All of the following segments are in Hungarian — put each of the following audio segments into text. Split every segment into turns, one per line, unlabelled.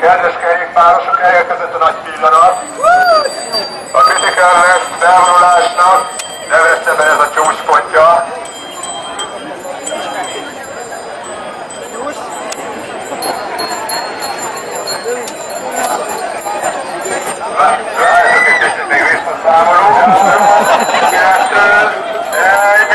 Kedves kerékpárosok, elérkezett a nagy pillanat. A Critical West felvonulásnak Debrecenben ez a csúcspontja. Várjátok egy kicsit még visszaszámolunk. 2, 1,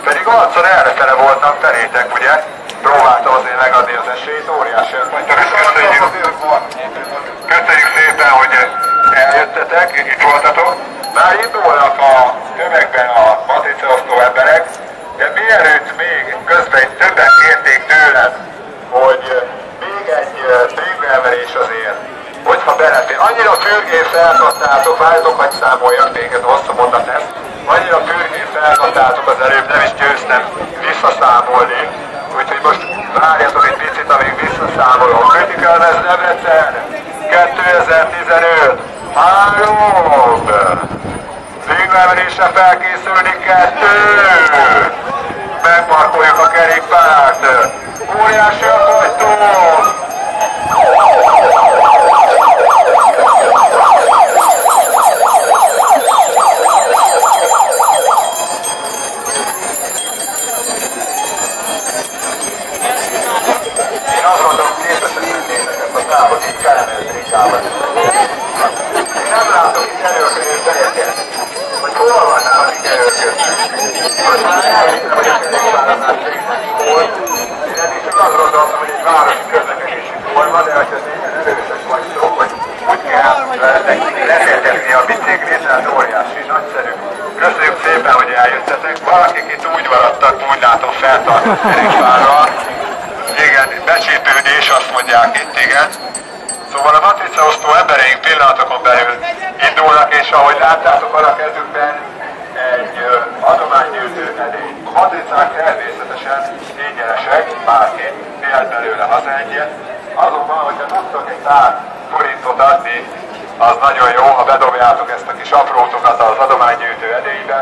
pedig arcon errefele voltam felétek, ugye? Próbáltam azért megadni az esélyt, óriási vagytok, és köszönjük szépen, hogy eljöttetek, itt voltatok. Már indulnak a tömegben a matricaosztó emberek, de mielőtt még közben többet kérték tőlem, hogy még egy trébemelés azért, hogyha belefér. Annyira pürgén felkattátok, várjátok, hogy számoljak téged, hosszú mondat lesz. Annyira pürgén felkattátok az előbb, nem is győztem visszaszámolni. Úgyhogy most várjatok egy picit, amíg visszaszámolom. Critical West Debrecen 2015 3 Véglemelésre felkészülni 2 megmarkoljuk a kerékpárt. Óriásiak vagytok! Én nem látok itt előkörés helyeket, hogy hol vannak az itt előkörés. Most már elhiszem, hogy a kerékpározás segíteni volt. Én eddig csak azt gondoltam, hogy egy városi közlekedési forma, de hogy az ilyen erősek vagytok, hogy úgy kell leszerkezni a biciklét, tehát óriási, nagyszerű. Köszönjük szépen, hogy eljöttetek. Valakik itt úgy maradtak, úgy látom feltartott kerékpárral. Igen, becsípődés, azt mondják itt, igen. Szóval a matricaosztó embereink pillanatokon belül indulnak, és ahogy láttátok, van a kezükben egy adománygyűjtő edény. A matricák természetesen ingyenesek, bárki vélt belőle haza egyet. Azonban, hogyha tudtok egy pár forintot adni, az nagyon jó, ha bedobjátok ezt a kis aprótokat az adománygyűjtő edénybe.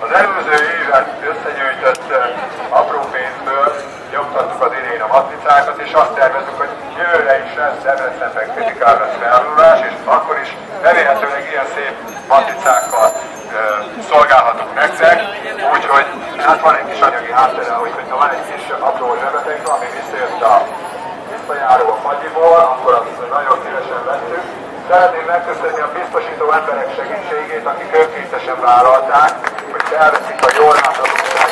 Az előző éven összegyűjtött apró pénzből nyomtattuk az idén a matricákat, és azt tervezünk, hogy jövőre is lesz Debrecenben Critical West felvonulás, és akkor is remélhetőleg ilyen szép matricákkal szolgálhatunk nektek, úgyhogy hát van egy kis anyagi háttere, úgyhogy ha van egy kis apró zsebetek, ami visszajött a visszajáró a fagyiból, akkor azt nagyon szívesen vettük. Szeretném megköszönni a biztosító emberek segítségét, akik önkéntesen vállalták, hogy felveszik a jól láthatóság.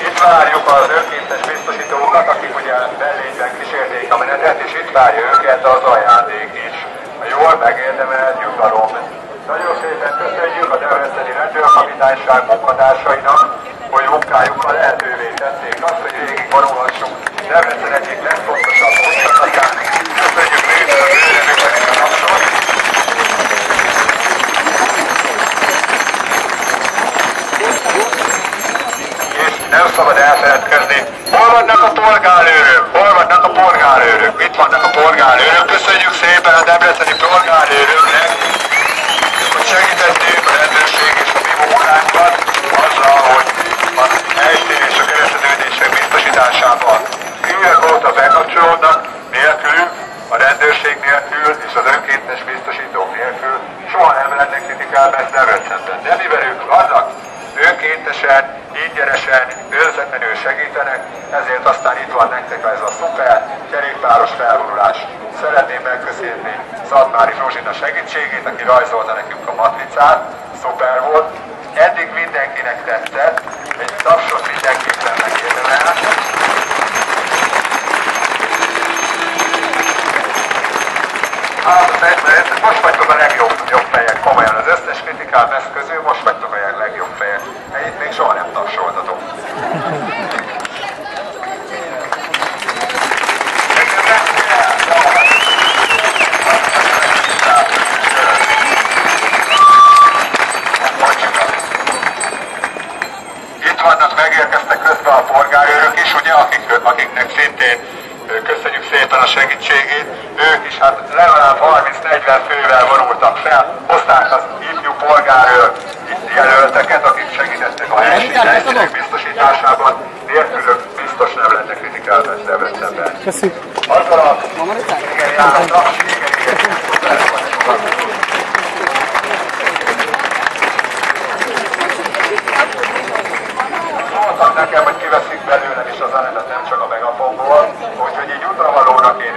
Itt várjuk az önkéntes biztosítókat, akik ugye mellényben kísérték a menetet, és itt várja őket az ajándék is. A jól megérdemelt nyugalom. Nagyon szépen köszönjük a Debreceni rendőrkapitányság munkatársainak, hogy munkájukkal lehetővé tették azt, hogy végig vonulhassunk Debrecen egyik legfontosabb pontszakaszán. Köszönjük végül a bőremüket a napsot. És nem szabad elfeledkezni, hol vannak a polgárőrök? Hol vannak a polgárőrök? Itt vannak a polgárőrök. Köszönjük szépen a debreceni polgárőröknek, hogy segítettük a rendőrség és a mi munkánkat azzal, hogy a helyszín és a kereszteződések biztosításában évek óta bekapcsolódnak, nélkülük, a rendőrség nélkül és az önkéntes biztosítók nélkül soha nem lenne Critical West Debrecenben. De mivel ők vannak, önkéntesen, ingyenesen, önzetlenül segítenek, ezért aztán itt van nektek ez a szuper kerékpáros felvonulás. Szeretném megköszönni Szatmári Zsuzsina segítségét, aki rajzolta nekünk a matricát, szuper volt. Eddig mindenkinek tetszett, egy tapsot mindenképpen megérdemel. Most vagytok a legjobb fejek, komolyan az összes kritikát lesz közül, most vagytok a legjobb fejek. Itt még soha nem tapsoltatok. Itt vannak, megérkeztek közben a polgárőrök is, ugye, akiknek szintén köszönjük szépen a segítségét. Ők is hát legalább 30-40 fővel vonultak fel, hozták az ifjú polgárőr jelölteket, akik segítettek a helyszínek biztosításában. Nélkülök biztos nem lenne kritikálva ezt Debrecenben.
Köszönjük.
Azzal a igen jártak, mondtak nekem, hogy kiveszik belőlem is az zenetet, nem csak a megafonból, úgyhogy így útravalónak én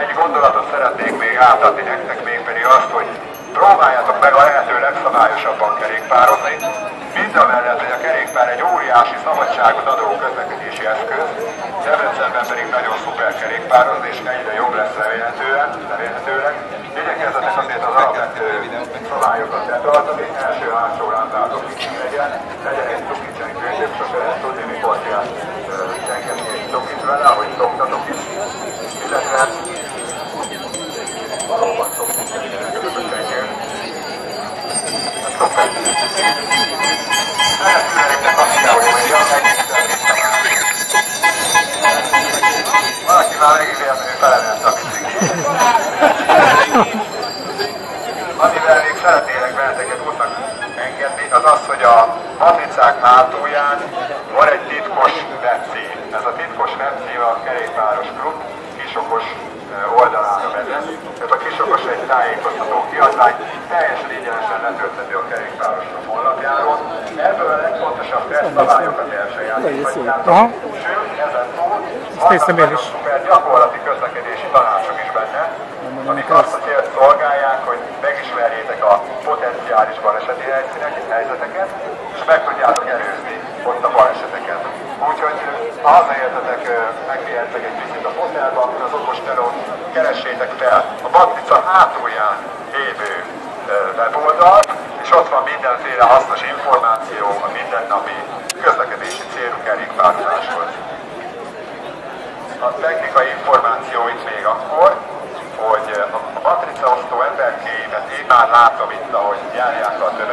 egy gondolatot szeretnék még átadni nektek, mégpedig azt, hogy próbáljátok meg a lehető legszabályosabban kerékpározni. Mindamellett, hogy a kerékpár egy óriási szabadságot adó közlekedési eszköz, Debrecenben pedig nagyon szuper kerékpározni, és egyre jobb lesz remélhetőleg. Igyekezzetek azért az alapvető szabályokat betartani, első-hátsó lámpátok legyen egy cukicsen könnyebb, csak lehet tudni, mikor kell tengetni egy cukit vele, ahogy szoktatok is. Illetve valóban szoktunk között tengerni. Szuper. Lehetőlegnek azt kell, hogy mondjam, valaki már megígérte, hogy felemelte a biciklit. Amivel még szeretnélek benneteket útnak engedni, az az, hogy a matricák hátulján van egy titkos webcím. Ez a titkos webcím a kerékpáros klub Kisokos oldalára vezet. Ez a Kisokos egy tájékoztató kiadvány, teljesen ingyenesen letölthető a kerékpárosok honlapjáról. Ebből a legfontosabb szabályokat elsajátíthatjátok. Sőt, ezen túl vannak nagyon szuper gyakorlati közlekedési tanácsok is benne, amik azt a célt szolgálják, hogy megismerjétek a potenciális baleseti helyzeteket, és meg tudjátok előzni ott a baleseteket. Úgyhogy ha hazaértetek, megfigyeltek egy picit a fotelba, akkor az okostelón keressétek fel a matrica hátulján lévő weboldalt, és ott van mindenféle hasznos információ a mindennapi közlekedési célú kerékpározáshoz. A technikai információit még akkor, hogy a matricaosztó emberkéimet én már látom itt, ahogy járják a tömeg.